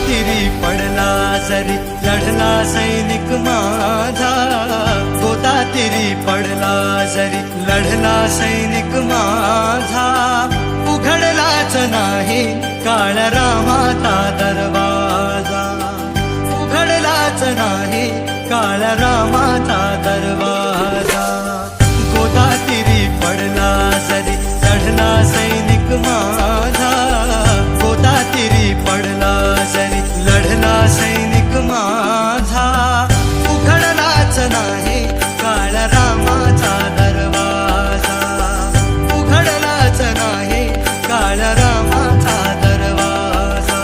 गोदातीरी पडला जरी लढला सैनिक माझा, गोदातीरी पडला जरी लढला सैनिक माझा, उघडलाच नाही काळरामाचा दरवाजा, उघडलाच नाही काळरामाचा दरवाजा. गोदातीरी पडला जरी लढला सैनिक माझा, गोदातीरी पडला जरी लढला सैनिक माझा, उघडलाच नाही काळरामाचा दरवाजा, उघडलाच नाही काळरामाचा दरवाजा.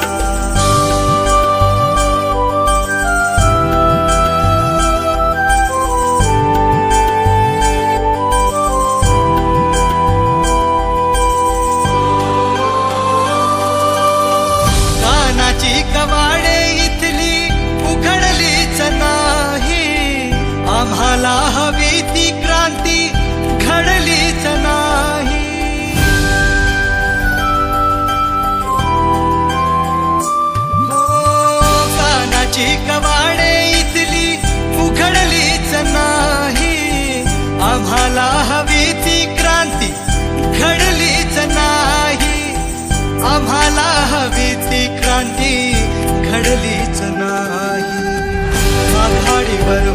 कानाची कवाडे इथली उघडलीच नाही, आम्हाला हवी ती क्रांती घडलीच नाही. हो, कानाची कवाडे इथली उघडलीच नाही, आम्हाला हवी ती क्रांती घडलीच नाही, आम्हाला हवी ती क्रांती घडलीच नाही. आघाडीवर